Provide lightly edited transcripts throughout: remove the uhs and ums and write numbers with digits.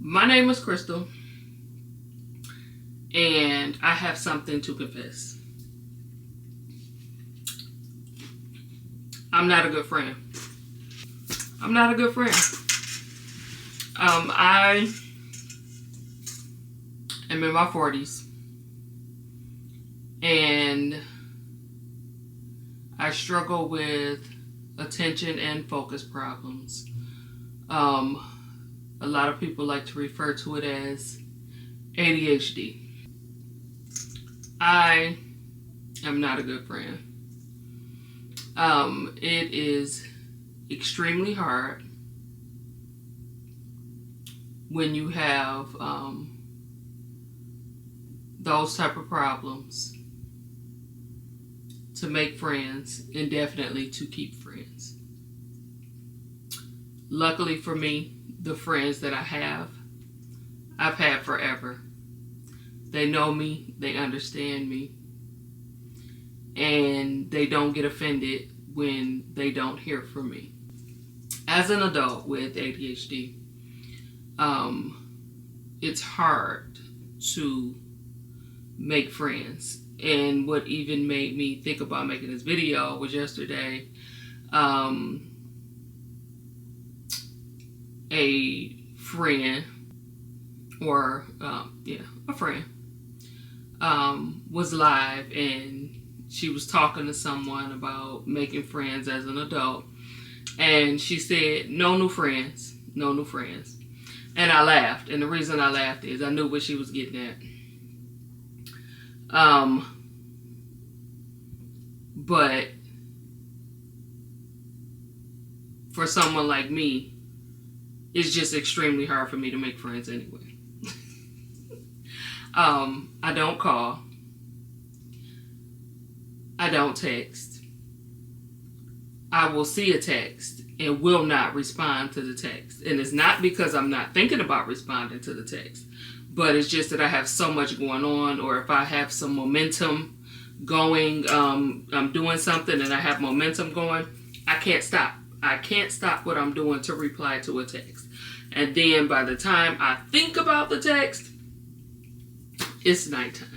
My name is Crystal, and I have something to confess. I'm not a good friend. I'm not a good friend. I am in my 40s, and I struggle with attention and focus problems. A lot of people like to refer to it as ADHD. I am not a good friend. It is extremely hard when you have those type of problems to make friends and definitely to keep friends. Luckily for me, the friends that I've had forever. They know me, they understand me, and they don't get offended when they don't hear from me. As an adult with ADHD, it's hard to make friends. And what even made me think about making this video was yesterday, a friend, was live, and she was talking to someone about making friends as an adult, and she said, no new friends. And I laughed, and the reason I laughed is I knew what she was getting at. But for someone like me, it's just extremely hard for me to make friends anyway. I don't call. I don't text. I will see a text and will not respond to the text. And it's not because I'm not thinking about responding to the text, but it's just that I have so much going on, or if I have some momentum going, I'm doing something and I have momentum going, I can't stop. I can't stop what I'm doing to reply to a text. And then by the time I think about the text, it's nighttime.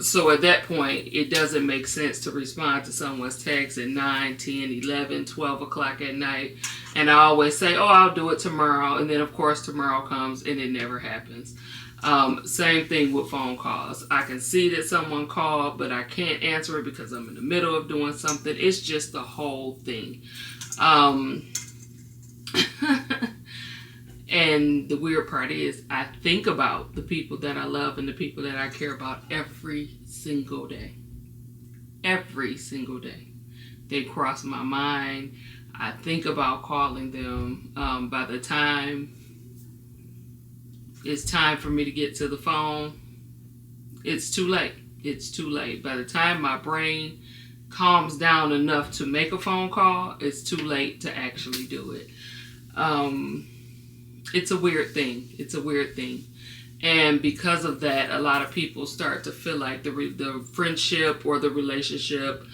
So at that point, it doesn't make sense to respond to someone's text at 9, 10, 11, 12 o'clock at night. And I always say, oh, I'll do it tomorrow. And then, of course, tomorrow comes and it never happens. Same thing with phone calls. I can see that someone called, but I can't answer it because I'm in the middle of doing something. It's just the whole thing. And the weird part is I think about the people that I love and the people that I care about every single day. Every single day. They cross my mind. I think about calling them. By the time it's time for me to get to the phone, it's too late. It's too late. By the time my brain calms down enough to make a phone call, it's too late to actually do it. It's a weird thing. It's a weird thing. And because of that, a lot of people start to feel like the friendship or the relationship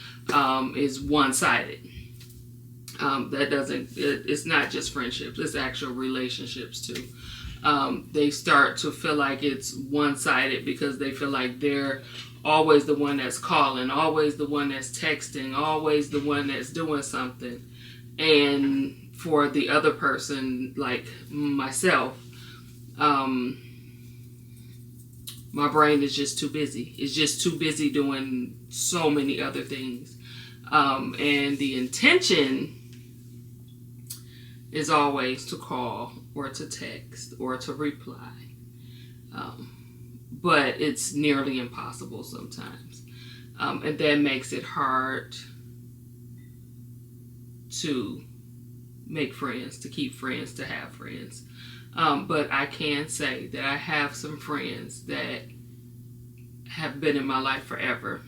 is one-sided. It's not just friendships, it's actual relationships too. They start to feel like it's one-sided because they feel like they're always the one that's calling, always the one that's texting, always the one that's doing something. And for the other person, like myself, my brain is just too busy. It's just too busy doing so many other things. And the intention is always to call or to text or to reply. But it's nearly impossible sometimes. And that makes it hard to make friends, to keep friends, to have friends. But I can say that I have some friends that have been in my life forever.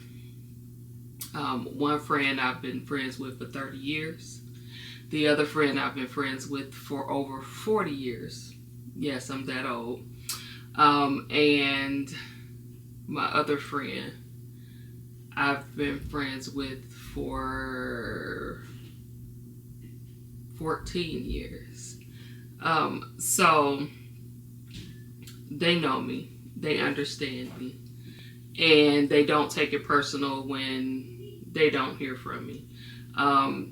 One friend I've been friends with for 30 years. The other friend I've been friends with for over 40 years. Yes, I'm that old. And my other friend I've been friends with for 14 years. So they know me. They understand me. And they don't take it personal when they don't hear from me.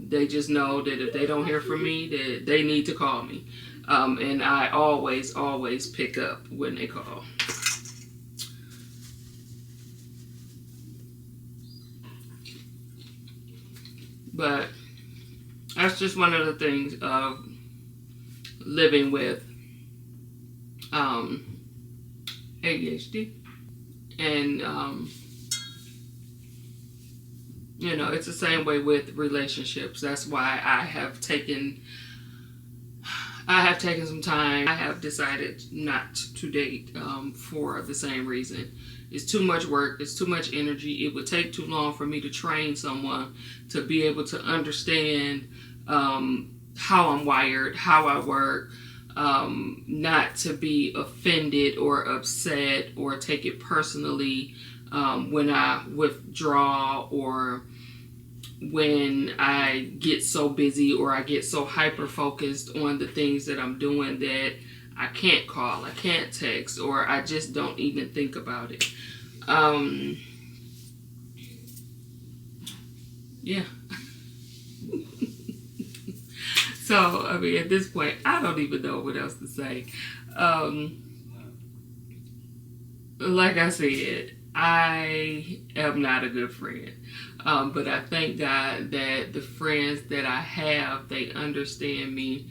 They just know that if they don't hear from me, that they need to call me. And I always pick up when they call. But that's just one of the things of living with ADHD. And, you know, it's the same way with relationships. That's why I have taken some time. I have decided not to date for the same reason. It's too much work. It's too much energy. It would take too long for me to train someone to be able to understand how I'm wired, how I work, not to be offended or upset or take it personally when I withdraw or when I get so busy or I get so hyper focused on the things that I'm doing that I can't call, I can't text, or I just don't even think about it. Yeah. So, I mean, at this point, I don't even know what else to say. Like I said, I am not a good friend. But I thank God that the friends that I have, they understand me.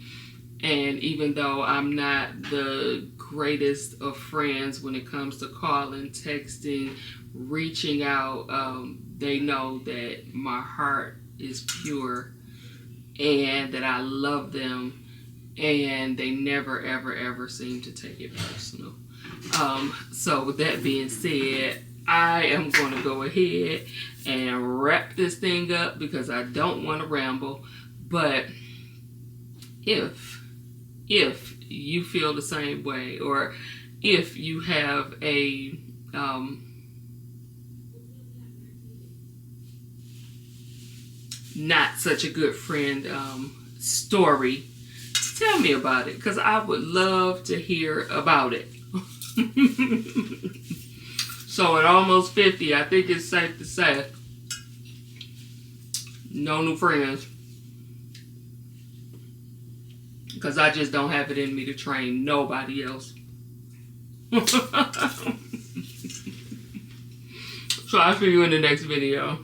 And even though I'm not the greatest of friends when it comes to calling, texting, reaching out, they know that my heart is pure and that I love them, and they never, ever, ever seem to take it personal. So with that being said, I am going to go ahead and wrap this thing up because I don't want to ramble. But if you feel the same way, or if you have a not such a good friend story, tell me about it, because I would love to hear about it. So at almost 50, I think it's safe to say, no new friends. Because I just don't have it in me to train nobody else. So I'll see you in the next video.